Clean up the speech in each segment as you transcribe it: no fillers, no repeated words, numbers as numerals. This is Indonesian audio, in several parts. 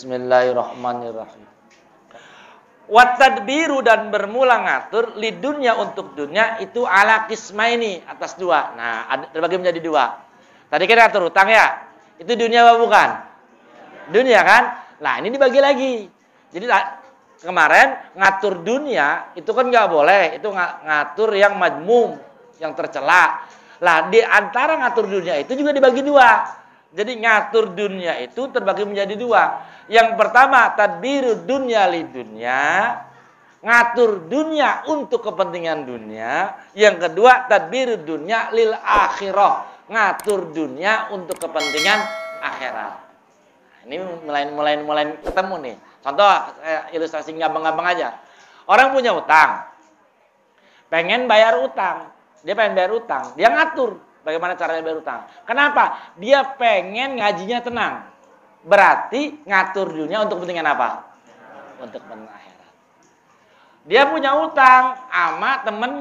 Bismillahirrahmanirrahim. Watadbiru dan bermula ngatur lidunya untuk dunia itu ala kismaini atas dua. Nah, terbagi menjadi dua. Tadi kita ngatur utang ya. Itu dunia apa bukan? Dunia kan? Nah, ini dibagi lagi. Jadi kemarin ngatur dunia itu kan nggak boleh. Itu ngatur yang majmum, yang tercela. Lah, di antara ngatur dunia itu juga dibagi dua. Jadi ngatur dunia itu terbagi menjadi dua. Yang pertama, tadbiru dunya li dunya. Ngatur dunia untuk kepentingan dunia. Yang kedua, tadbiru dunya lil akhirah. Ngatur dunia untuk kepentingan akhirat. Ini mulai ketemu nih. Contoh, ilustrasi gampang-gampang aja. Orang punya utang. Pengen bayar utang. Dia pengen bayar utang. Dia ngatur bagaimana caranya bayar utang. Kenapa? Dia pengen ngajinya tenang. Berarti ngatur dunia untuk kepentingan apa? Untuk kepentingan akhirat. Dia punya utang sama temen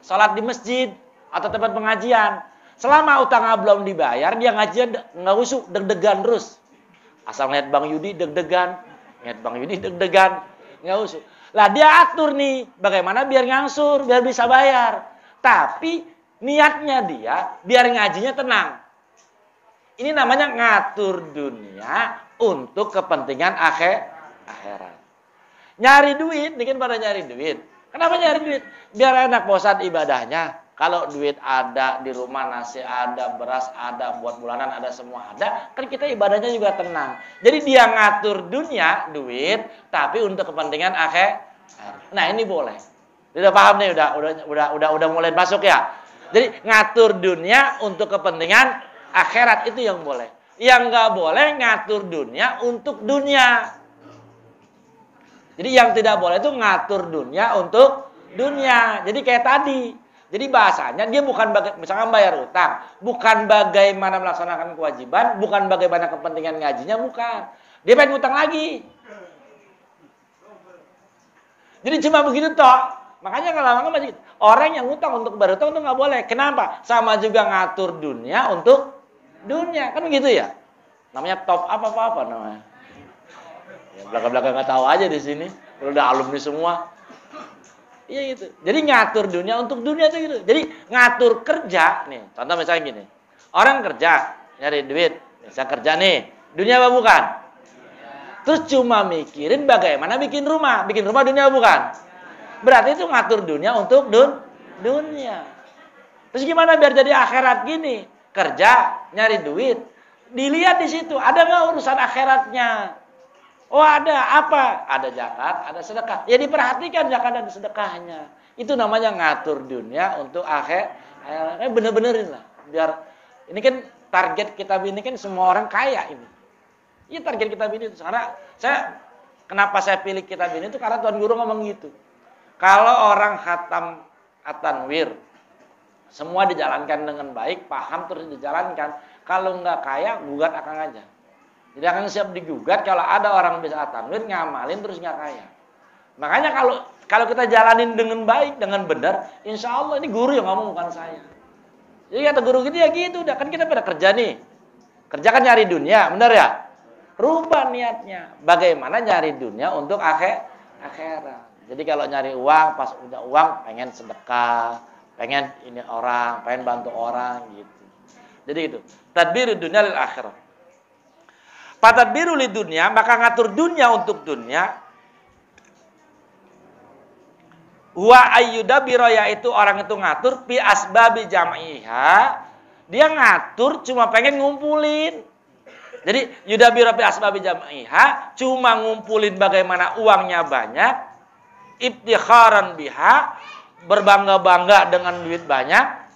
sholat di masjid atau tempat pengajian. Selama utangnya belum dibayar, dia ngajian nggak usuk, deg-degan terus. Asal ngeliat Bang Yudi deg-degan, ngeliat Bang Yudi deg-degan, nggak usuk. Lah dia atur nih, bagaimana biar ngangsur, biar bisa bayar. Tapi niatnya dia biar ngajinya tenang. Ini namanya ngatur dunia untuk kepentingan akhirat. Nyari duit, ini kan pada nyari duit. Kenapa nyari duit? Biar enak bosan ibadahnya. Kalau duit ada di rumah, nasi ada, beras ada, buat bulanan ada, semua ada. Kan kita ibadahnya juga tenang. Jadi dia ngatur dunia, duit, tapi untuk kepentingan akhirat. Nah ini boleh. Udah paham nih, udah mulai masuk ya. Jadi ngatur dunia untuk kepentingan akhirat itu yang boleh. Yang nggak boleh ngatur dunia untuk dunia. Jadi yang tidak boleh itu ngatur dunia untuk dunia. Jadi kayak tadi. Jadi bahasanya dia bukan misalkan bayar utang, bukan bagaimana melaksanakan kewajiban, bukan bagaimana kepentingan ngajinya, bukan. Dia pengen utang lagi. Jadi cuma begitu toh. Makanya kalau lama-lama orang yang utang untuk bayar utang itu nggak boleh. Kenapa? Sama juga ngatur dunia untuk dunia, kan begitu ya. Namanya top up apa namanya. Ya, belakang-belakang nggak tahu aja di sini. Kalau udah alumni semua. Iya gitu. Jadi ngatur dunia untuk dunia itu gitu. Jadi ngatur kerja nih. Contoh misalnya gini. Orang kerja nyari duit. Bisa kerja nih. Dunia apa bukan? Terus cuma mikirin bagaimana bikin rumah. Bikin rumah dunia bukan? Berarti itu ngatur dunia untuk dunia. Terus gimana biar jadi akhirat gini? Kerja, nyari duit. Dilihat di situ. Ada nggak urusan akhiratnya? Oh ada, apa? Ada zakat, ada sedekah. Ya diperhatikan zakat dan sedekahnya. Itu namanya ngatur dunia untuk akhirat. Bener-benerin lah. Biar ini kan target kitab ini kan semua orang kaya ini. Iya target kitab ini. Karena kenapa saya pilih kitab ini itu karena Tuan Guru ngomong gitu. Kalau orang khatam at-tanwir, semua dijalankan dengan baik, paham terus dijalankan. Kalau nggak kaya, gugat akang aja. Jadi akan siap digugat kalau ada orang bisa at-tanwir ngamalin terus nggak kaya. Makanya kalau kita jalanin dengan baik, dengan benar, insya Allah ini guru yang ngomong bukan saya. Jadi kata guru gitu ya gitu, udah kan kita pada kerja nih, kerja kan nyari dunia, benar ya? Rubah niatnya, bagaimana nyari dunia untuk akhirat. Jadi kalau nyari uang, pas udah uang pengen sedekah, pengen ini orang, pengen bantu orang gitu. Jadi itu tadbir dunia lil akhirah. Patadbiru li dunia, maka ngatur dunia untuk dunia. Wa ayyudabiro, yaitu orang itu ngatur fi asbabi jam'iha. Dia ngatur cuma pengen ngumpulin. Jadi yudabiro fi asbabi jam'iha, cuma ngumpulin bagaimana uangnya banyak. Ibtikharan biha, berbangga-bangga dengan duit banyak.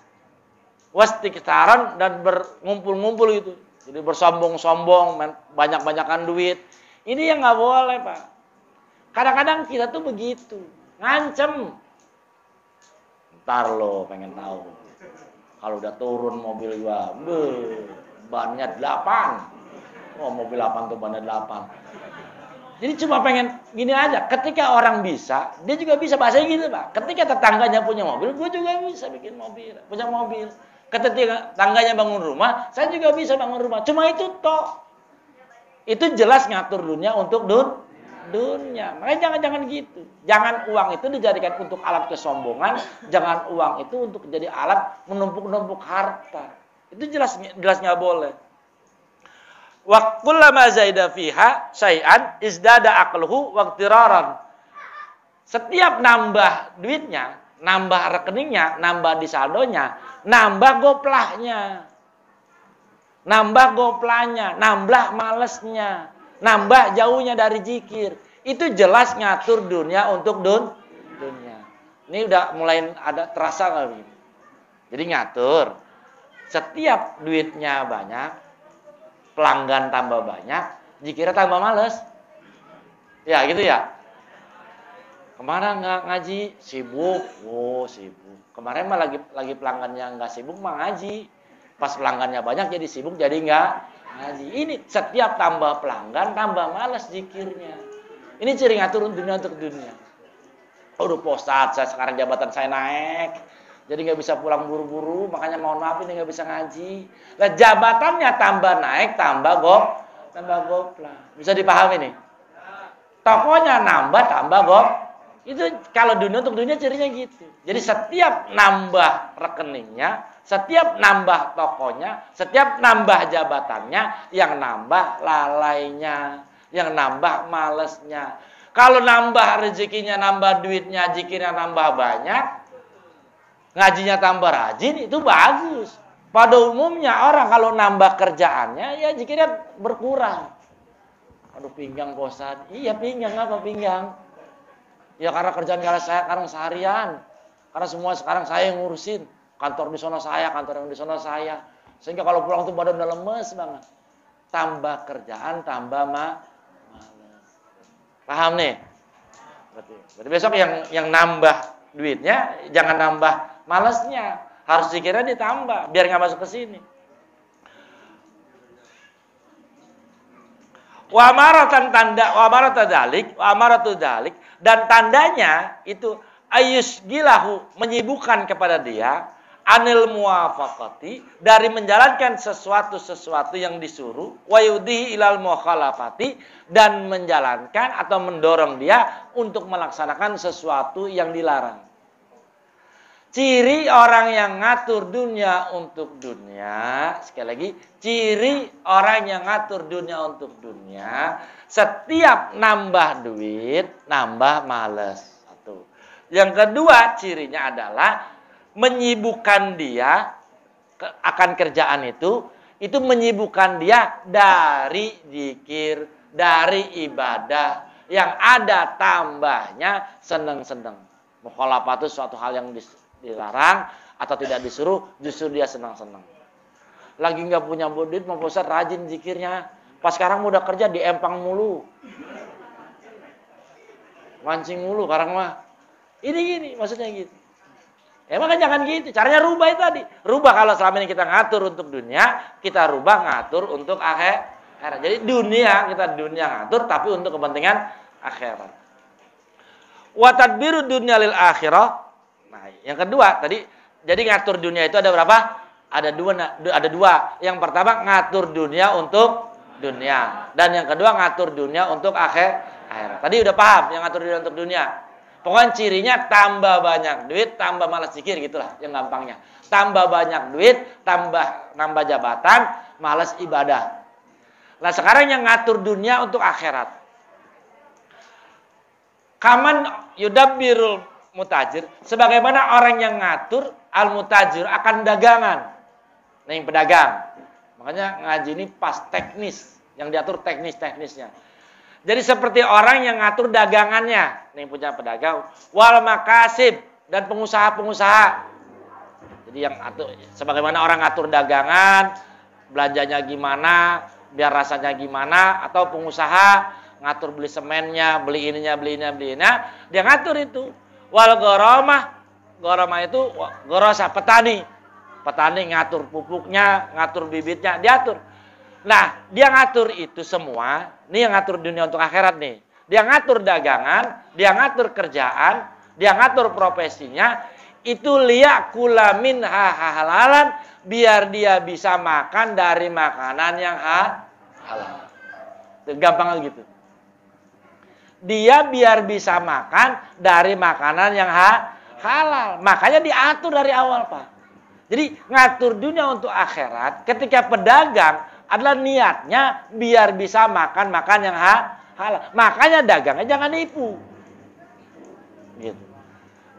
Wastiktaran, dan berngumpul-ngumpul itu. Jadi bersombong-sombong, banyak-banyakan duit. Ini yang nggak boleh, Pak. Kadang-kadang kita tuh begitu. Ngancem. Ntar lo pengen tahu. Kalau udah turun mobil gua, bannya 8. Oh, mobil 8 tuh bannya 8. Jadi cuma pengen gini aja. Ketika orang bisa, dia juga bisa. Bahasanya gitu, Pak. Ketika tetangganya punya mobil, gua juga bisa bikin mobil. Punya mobil. Ketika tangganya bangun rumah, saya juga bisa bangun rumah. Cuma itu toh. Itu jelas ngatur dunia untuk dunia. Makanya jangan gitu. Jangan uang itu dijadikan untuk alat kesombongan, jangan uang itu untuk jadi alat menumpuk-numpuk harta. Itu jelas nggak boleh. Wa kullama zaida fiha syai'an izdada aqluhu wa iqtiraran. Setiap nambah duitnya, nambah rekeningnya, nambah di saldonya, nambah goplahnya. Nambah goplahnya, nambah malesnya, nambah jauhnya dari zikir. Itu jelas ngatur dunia untuk dunia. Ini udah mulai ada terasa nggak begini? Jadi ngatur. Setiap duitnya banyak, pelanggan tambah banyak, zikirnya tambah males. Ya gitu ya. Kemarin nggak ngaji, sibuk. Oh sibuk. Kemarin mah lagi pelanggannya nggak sibuk mah ngaji. Pas pelanggannya banyak jadi sibuk jadi nggak ngaji. Ini setiap tambah pelanggan tambah malas zikirnya. Ini ciri ngatur dunia untuk dunia. Udah Pak Ustadz, saya sekarang jabatan saya naik. Jadi nggak bisa pulang buru-buru, makanya mohon maaf ini nggak bisa ngaji. Lah jabatannya tambah naik, tambah goplah. Bisa dipahami nih? Tokonya nambah, tambah Itu kalau dunia untuk dunia cirinya gitu. Jadi setiap nambah rekeningnya, setiap nambah tokonya, setiap nambah jabatannya, yang nambah lalainya, yang nambah malesnya. Kalau nambah rezekinya, nambah duitnya, zikirnya nambah banyak, ngajinya tambah rajin, itu bagus. Pada umumnya orang kalau nambah kerjaannya, ya zikirnya berkurang. Aduh pinggang bosan. Iya pinggang, apa pinggang? Ya karena kerjaan sekarang seharian. Karena semua sekarang saya yang ngurusin. Kantor di sana saya, kantor yang di sana saya. Sehingga kalau pulang tuh badan udah lemes banget. Tambah kerjaan, tambah males. Paham nih? Berarti besok yang nambah duitnya, jangan nambah malesnya. Harus dikira ditambah, biar nggak masuk ke sini. Wa amaratan tanda, wa amaratu dalik, dan tandanya itu ayusgilahu, menyibukkan kepada dia anil muwafaqati, dari menjalankan sesuatu yang disuruh, wa yudihi ilal mukhalafati, dan menjalankan atau mendorong dia untuk melaksanakan sesuatu yang dilarang. Ciri orang yang ngatur dunia untuk dunia, sekali lagi, ciri orang yang ngatur dunia untuk dunia, setiap nambah duit, nambah males. Satu. Yang kedua, cirinya adalah menyibukkan dia akan kerjaan itu menyibukkan dia dari zikir, dari ibadah, yang ada tambahnya seneng-seneng. Mukhalafat itu suatu hal yang dilarang atau tidak disuruh, justru dia senang-senang. Lagi nggak punya duit, mau Ustaz rajin zikirnya. Pas sekarang udah kerja di empang mulu, mancing mulu sekarang mah. Ini gini, maksudnya gitu. Emang kan jangan gitu. Caranya rubah itu tadi. Rubah kalau selama ini kita ngatur untuk dunia, kita rubah ngatur untuk akhirat. Jadi kita dunia ngatur, tapi untuk kepentingan akhirat. Wa tadbiru dunya lil akhirah. Nah, yang kedua tadi, jadi ngatur dunia itu ada berapa? Ada dua. Yang pertama ngatur dunia untuk dunia, dan yang kedua ngatur dunia untuk akhirat. Tadi udah paham yang ngatur dunia untuk dunia. Pokoknya cirinya tambah banyak duit, tambah malas zikir, gitulah yang gampangnya. Tambah banyak duit, nambah jabatan, malas ibadah. Nah, sekarang yang ngatur dunia untuk akhirat. Kaman yudabbirul mutajir, sebagaimana orang yang ngatur al-mutajir akan dagangan. Nah, yang pedagang. Makanya ngaji ini pas teknis, yang diatur teknisnya. Jadi seperti orang yang ngatur dagangannya, yang punya pedagang, wal makasib, dan pengusaha-pengusaha. Jadi yang atur, sebagaimana orang ngatur dagangan, belanjanya gimana, biar rasanya gimana, atau pengusaha ngatur beli semennya, beli ininya, dia ngatur itu. Wal goromah itu gorosa, petani ngatur pupuknya, ngatur bibitnya, diatur. Nah, dia ngatur itu semua. Ini yang ngatur dunia untuk akhirat nih. Dia ngatur dagangan, dia ngatur kerjaan, dia ngatur profesinya. Itu liyakula minha halalan, biar dia bisa makan dari makanan yang halal. Gampang gitu. Dia biar bisa makan dari makanan yang halal. Makanya diatur dari awal, Pak. Jadi ngatur dunia untuk akhirat ketika pedagang adalah niatnya biar bisa makan yang halal. Makanya dagangnya jangan nipu. Gitu.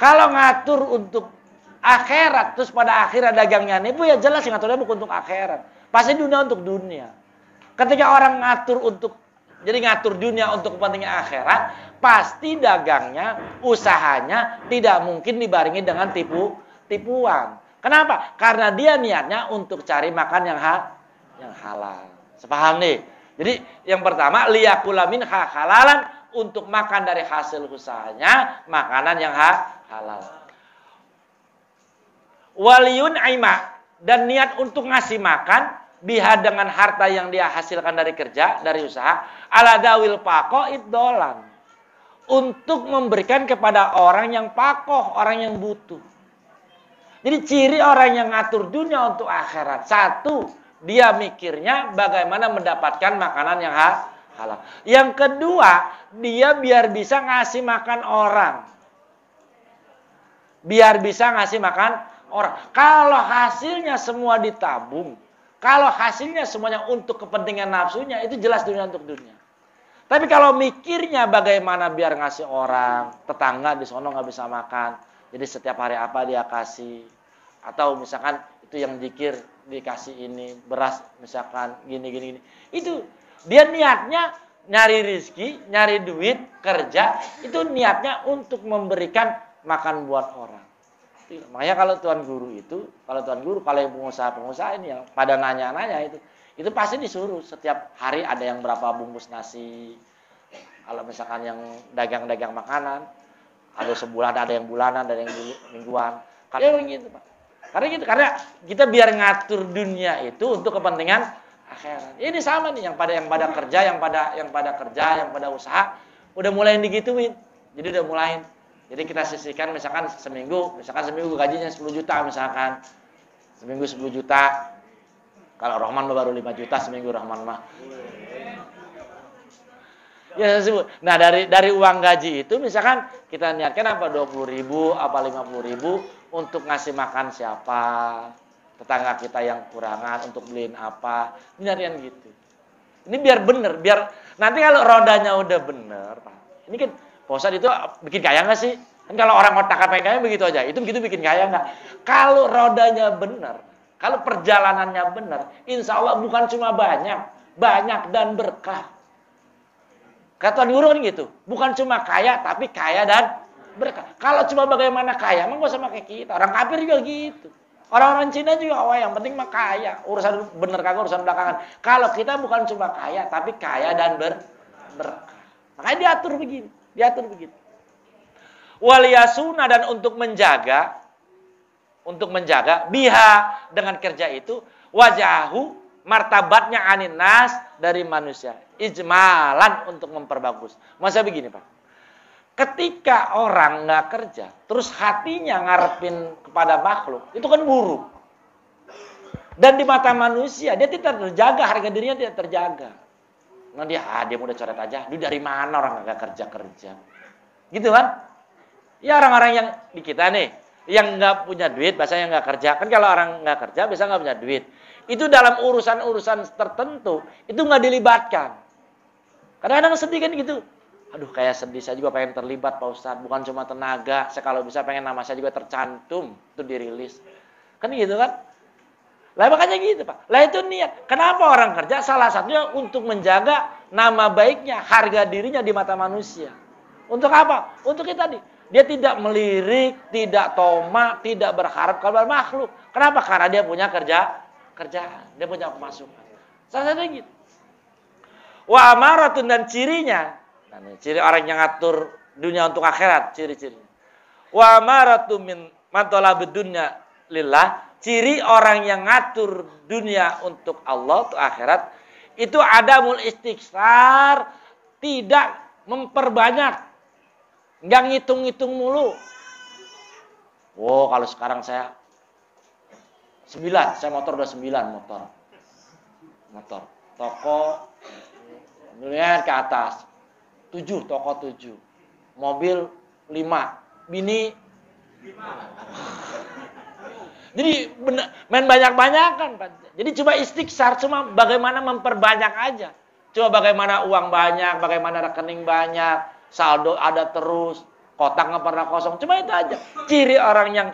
Kalau ngatur untuk akhirat terus pada akhirnya dagangnya nipu, ya jelas ngaturnya bukan untuk akhirat. Pasti dunia untuk dunia. Ketika orang ngatur dunia untuk kepentingan akhirat, pasti dagangnya, usahanya tidak mungkin dibarengi dengan tipuan. Kenapa? Karena dia niatnya untuk cari makan yang halal. Sepaham nih? Jadi yang pertama, liyakula minha halalan, untuk makan dari hasil usahanya makanan yang halal. Waliyun aima, dan niat untuk ngasih makan biha dengan harta yang dia hasilkan dari kerja, dari usaha, ala dawil pako iddolan, untuk memberikan kepada orang yang pakoh, orang yang butuh. Jadi ciri orang yang ngatur dunia untuk akhirat, satu, dia mikirnya bagaimana mendapatkan makanan yang halal. Yang kedua, dia biar bisa ngasih makan orang. Biar bisa ngasih makan orang. Kalau hasilnya semua ditabung, kalau hasilnya semuanya untuk kepentingan nafsunya, itu jelas dunia untuk dunia. Tapi kalau mikirnya bagaimana biar ngasih orang, tetangga di sono nggak bisa makan, jadi setiap hari apa dia kasih. Atau misalkan itu yang zikir dikasih ini, beras misalkan gini. Itu dia niatnya nyari rizki, nyari duit, kerja, itu niatnya untuk memberikan makan buat orang. Makanya kalau tuan guru, kalau yang pengusaha ini yang pada nanya-nanya itu pasti disuruh setiap hari ada yang berapa bungkus nasi. Kalau misalkan yang dagang-dagang makanan, ada sebulan, ada yang bulanan, ada yang mingguan. Karena gitu, Pak. Karena kita biar ngatur dunia itu untuk kepentingan akhirat. Ini sama nih yang pada kerja, yang pada usaha udah mulai digituin. Jadi udah mulai. Jadi kita sisihkan misalkan seminggu gajinya 10 juta misalkan. Seminggu 10 juta. Kalau Rahman baru 5 juta seminggu Rahman mah. Ya, nah dari uang gaji itu misalkan kita niatkan apa 20.000 apa 50.000 untuk ngasih makan siapa, tetangga kita yang kurangan untuk beliin apa, niatkan gitu. Ini biar bener, biar nanti kalau rodanya udah bener, Pak. Ini kan Pak Ustadz itu bikin kaya nggak sih? Kan kalau orang otak pengen kaya begitu aja, itu begitu bikin kaya nggak? Kalau rodanya bener, kalau perjalanannya bener, insya Allah bukan cuma banyak dan berkah. Kata guru kan gitu, bukan cuma kaya, tapi kaya dan berkah. Kalau cuma bagaimana kaya, emang gak usah pakai kita. Orang kafir juga gitu. Orang-orang Cina juga, yang penting mah kaya. Urusan bener kagak, urusan belakangan. Kalau kita bukan cuma kaya, tapi kaya dan berkah. Makanya diatur begitu. Waliyasuna, dan untuk menjaga biha dengan kerja itu, wajahu, martabatnya anin nas, dari manusia. Ijmalan, untuk memperbagus. Masa begini, Pak. Ketika orang nggak kerja, terus hatinya ngarepin kepada makhluk, itu kan buruk. Dan di mata manusia, dia tidak terjaga, harga dirinya tidak terjaga. Nah dia udah coret aja. Dia dari mana orang nggak kerja? Gitu kan? Ya orang-orang yang di kita nih, yang nggak punya duit, bahasanya nggak kerja. Kan kalau orang nggak kerja, biasa nggak punya duit. Itu dalam urusan-urusan tertentu, itu nggak dilibatkan. Kadang-kadang sedih kan gitu. Aduh kayak sedih, saya juga pengen terlibat Pak Ustadz. Bukan cuma tenaga, saya kalau bisa pengen nama saya juga tercantum, itu dirilis. Kan gitu kan? Lah makanya gitu Pak. Lah itu niat. Kenapa orang kerja? Salah satunya untuk menjaga nama baiknya, harga dirinya di mata manusia. Untuk apa? Untuk kita tadi. Dia tidak melirik, tidak tomak, tidak berharap kepada makhluk. Kenapa? Karena dia punya kerjaan. Dia punya pemasukan. Salah satunya gitu. Wa amaratun, dan cirinya. Nah, ciri orang yang ngatur dunia untuk akhirat, ciri-cirinya. Wa amaratu min matolabid dunya lillah, ciri orang yang ngatur dunia untuk Allah, untuk akhirat, itu adamul istighfar, tidak memperbanyak, nggak ngitung-ngitung mulu. Kalau sekarang saya 9, saya motor udah 9 motor. Toko Miliar ke atas. 7, toko 7. Mobil 5. Bini 5. Jadi main banyak-banyakan, Pak. Jadi coba istighfar, cuma bagaimana memperbanyak aja. Coba bagaimana uang banyak, bagaimana rekening banyak, saldo ada terus, kotak nggak pernah kosong. Cuma itu aja. Ciri orang yang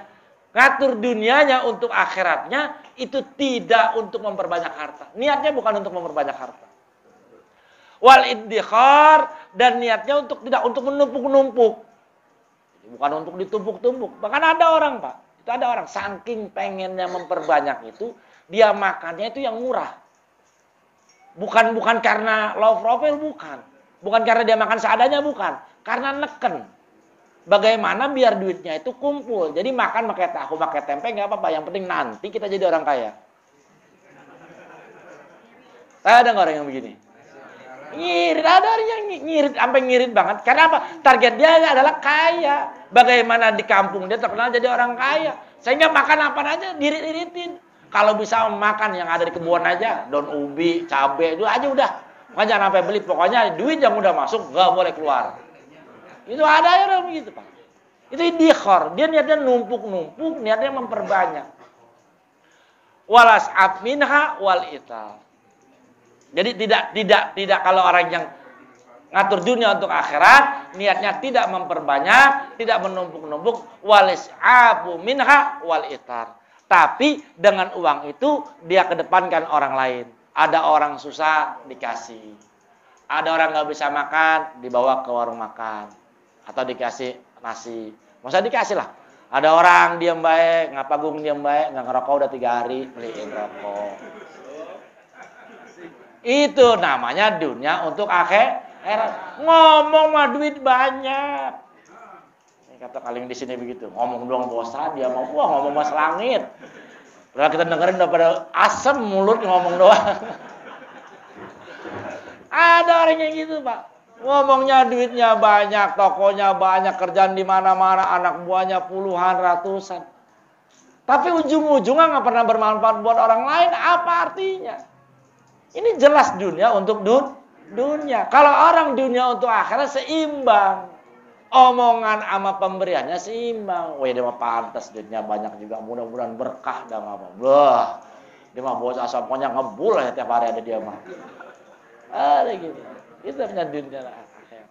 ngatur dunianya untuk akhiratnya itu tidak untuk memperbanyak harta. Niatnya bukan untuk memperbanyak harta. Wal iddikhar, dan niatnya untuk tidak untuk menumpuk-numpuk. Bukan untuk ditumpuk-tumpuk. Bahkan ada orang, Pak. Itu ada orang saking pengennya memperbanyak itu, dia makannya itu yang murah. Bukan karena low profile, bukan. Bukan karena dia makan seadanya, bukan. Karena neken. Bagaimana biar duitnya itu kumpul. Jadi makan pakai tahu, pakai tempe nggak apa-apa. Yang penting nanti kita jadi orang kaya. Ada nggak orang yang begini? Ngirit, ada orang yang ngirit, sampai ngirit banget. Karena apa? Target dia adalah kaya. Bagaimana di kampung dia terkenal jadi orang kaya. Sehingga makan apa aja dirit-iritin. Kalau bisa makan yang ada di kebun aja, daun ubi, cabai, itu aja udah. Makanya jangan sampai beli. Pokoknya duit yang udah masuk gak boleh keluar. Itu ada ya orang begitu, Pak. Itu iddikhar. Dia niatnya numpuk-numpuk, niatnya memperbanyak. Walas'ab minha wal ital. Jadi tidak kalau orang yang ngatur dunia untuk akhirat, niatnya tidak memperbanyak, tidak menumpuk-numpuk, walas'abu minha wal itar. Tapi dengan uang itu dia kedepankan orang lain. Ada orang susah dikasih. Ada orang nggak bisa makan dibawa ke warung makan atau dikasih nasi. Masa dikasih lah. Ada orang diam baik, ngapagung diam baik, nggak ngerokok udah 3 hari beliin rokok. Itu namanya dunia untuk akhirat. Ngomong mah duit banyak. Ini kata Kaling di sini begitu. Ngomong doang bosan, dia mau ngomong mas langit. Padahal kita dengerin udah pada asem mulut ngomong doang. Ada orang yang gitu, Pak. Ngomongnya duitnya banyak, tokonya banyak, kerjaan di mana-mana, anak buahnya puluhan, ratusan. Tapi ujung-ujungnya nggak pernah bermanfaat buat orang lain. Apa artinya? Ini jelas dunia untuk dunia. Kalau orang dunia untuk akhirat seimbang. Omongan sama pemberiannya seimbang. Wah, dia mah pantas duitnya banyak juga. Mudah-mudahan berkah dan apa. Wah, dia mah bos asal pokoknya ngebul ya tiap hari ada dia mah. Ada gitu. Itu punya dunia akhirat.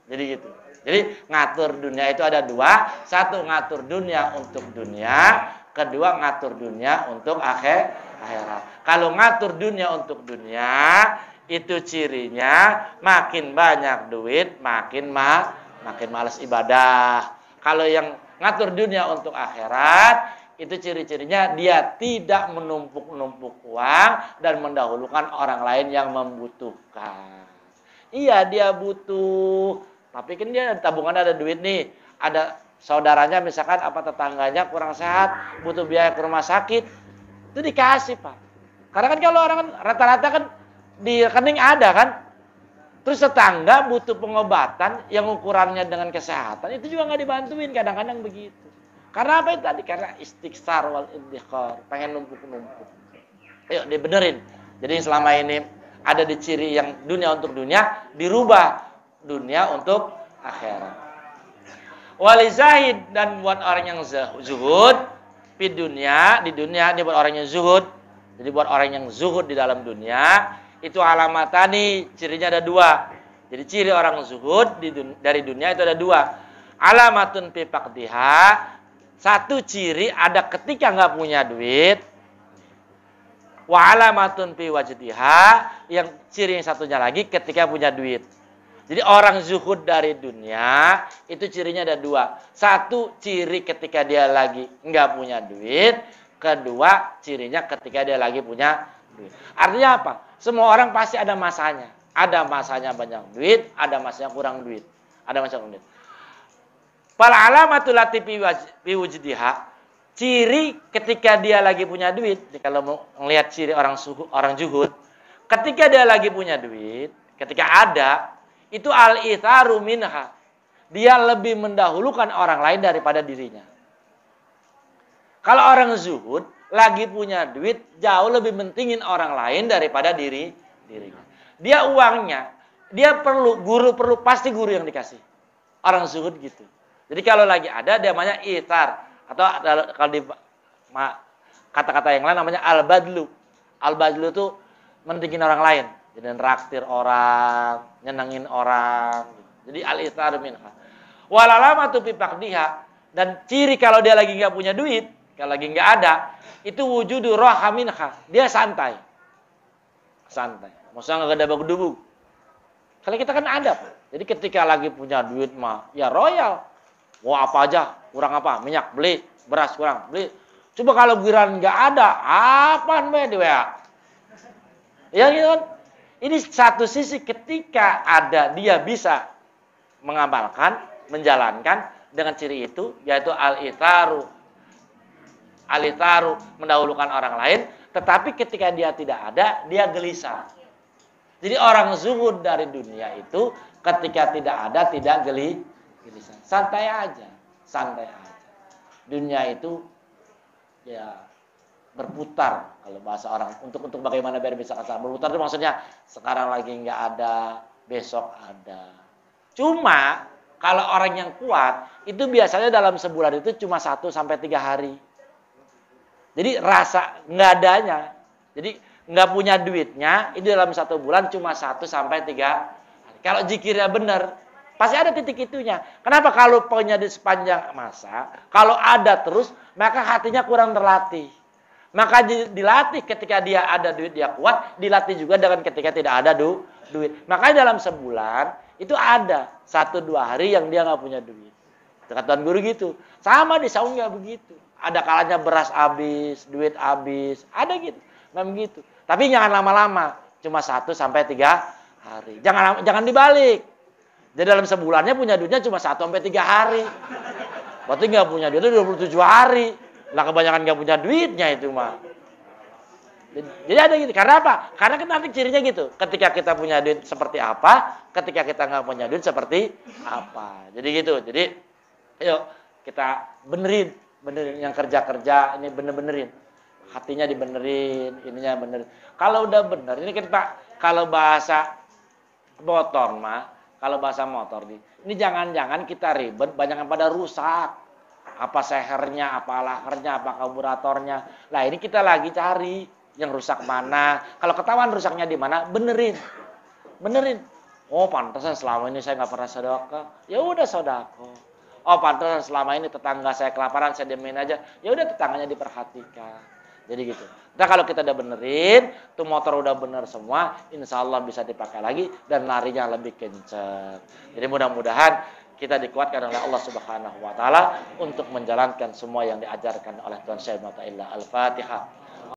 Jadi gitu. Jadi ngatur dunia itu ada 2. Satu ngatur dunia untuk dunia. Kedua ngatur dunia untuk akhirat. Kalau ngatur dunia untuk dunia, itu cirinya makin banyak duit, makin malas ibadah. Kalau yang ngatur dunia untuk akhirat, itu ciri-cirinya dia tidak menumpuk-numpuk uang dan mendahulukan orang lain yang membutuhkan. Iya, dia butuh, tapi kan dia tabungannya ada duit nih, ada saudaranya misalkan apa tetangganya kurang sehat, butuh biaya ke rumah sakit, itu dikasih, Pak. Karena kan kalau orang kan rata-rata kan di rekening ada kan. Terus tetangga butuh pengobatan yang ukurannya dengan kesehatan, itu juga nggak dibantuin, kadang-kadang begitu. Karena apa itu tadi? Karena istighfar wal iddikhar, pengen numpuk-numpuk. Ayo dibenerin. Jadi selama ini ada di ciri yang dunia untuk dunia, dirubah dunia untuk akhirat. Walizahid, dan buat orang yang zuhud di dunia ini buat orang yang zuhud. Jadi buat orang yang zuhud di dalam dunia itu alamatani, cirinya ada 2. Jadi ciri orang zuhud dari dunia itu ada 2. Alamatun fi faqdiha, satu ciri ada ketika nggak punya duit. Wa alamatun fi wajdiha, yang ciri yang satunya lagi ketika punya duit. Jadi orang zuhud dari dunia itu cirinya ada 2. Satu, ciri ketika dia lagi nggak punya duit. Kedua, cirinya ketika dia lagi punya duit. Artinya apa? Semua orang pasti ada masanya. Ada masanya banyak duit, ada masanya kurang duit. Ada masanya kurang duit. Fal alamatul lati fi wujdiha, ciri ketika dia lagi punya duit. Kalau mau ngelihat ciri orang zuhud, ketika dia lagi punya duit, ketika ada, itu al-itharu minha. Dia lebih mendahulukan orang lain daripada dirinya. Kalau orang zuhud lagi punya duit, jauh lebih mentingin orang lain daripada dirinya. Dia uangnya dia perlu, guru perlu, pasti guru yang dikasih. Orang zuhud gitu. Jadi kalau lagi ada, dia namanya itar. Atau kalau di kata-kata yang lain namanya al-badlu. Al-badlu itu mentingin orang lain. Jadi neraktir orang, nyenengin orang. Jadi al-itar minha. Walalamatu fi faqdiha, dan ciri kalau dia lagi nggak punya duit, kalau lagi nggak ada, itu wujudu raha minha. Dia santai. Santai. Maksudnya nggak ada bagu-dubu. Kalau kita kan ada, Pak. Jadi ketika lagi punya duit mah, ya royal. Mau apa aja, kurang apa? Minyak beli, beras kurang beli. Coba kalau giliran nggak ada, apaan be di WA? Ya gitu kan. Ini satu sisi ketika ada dia bisa mengamalkan, menjalankan dengan ciri itu, yaitu al-itharu. Al-itharu mendahulukan orang lain, tetapi ketika dia tidak ada, dia gelisah. Jadi orang zuhud dari dunia itu ketika tidak ada, tidak gelisah. Santai aja, santai aja. Dunia itu ya berputar kalau bahasa orang. Untuk bagaimana biar bisa kata berputar itu maksudnya sekarang lagi nggak ada, besok ada. Cuma kalau orang yang kuat itu biasanya dalam sebulan itu cuma 1 sampai 3 hari. Jadi rasa nggak adanya. Jadi nggak punya duitnya itu dalam 1 bulan cuma 1 sampai 3 hari. Kalau zikirnya benar, pasti ada titik itunya. Kenapa kalau punya di sepanjang masa, kalau ada terus, maka hatinya kurang terlatih. Maka dilatih ketika dia ada duit, dia kuat. Dilatih juga dengan ketika tidak ada duit. Makanya dalam sebulan, itu ada 1-2 hari yang dia nggak punya duit. Kata Tuan Guru gitu. Sama di saung nggak begitu. Ada kalanya beras habis, duit habis. Ada gitu. Memang gitu. Tapi jangan lama-lama. Cuma 1 sampai 3 hari. Jangan dibalik. Jadi dalam sebulannya punya duitnya cuma 1 sampai 3 hari. Berarti nggak punya duitnya 27 hari. Lah kebanyakan nggak punya duitnya itu mah. Jadi ada gitu. Karena apa? Karena kan nanti cirinya gitu. Ketika kita punya duit seperti apa, ketika kita nggak punya duit seperti apa. Jadi gitu. Jadi, yuk kita benerin yang kerja ini benerin. Hatinya dibenerin, ininya benerin. Kalau udah bener, ini kita kalau bahasa motor mah, kalau bahasa motor ini jangan-jangan kita ribet, banyak yang pada rusak. Apa sehernya, apa lahernya, apa karburatornya. Lah ini kita lagi cari yang rusak mana. Kalau ketahuan rusaknya di mana, benerin. Oh pantasan selama ini saya nggak pernah sedekah. Ya udah sedekah. Oh pantasan selama ini tetangga saya kelaparan, saya diemin aja. Ya udah tetangganya diperhatikan. Jadi gitu. Nah kalau kita udah benerin, tuh motor udah bener semua, insya Allah bisa dipakai lagi dan larinya lebih kenceng. Jadi mudah-mudahan kita dikuatkan oleh Allah Subhanahu wa taala untuk menjalankan semua yang diajarkan oleh Tuhan Syekh Al-Fatihah.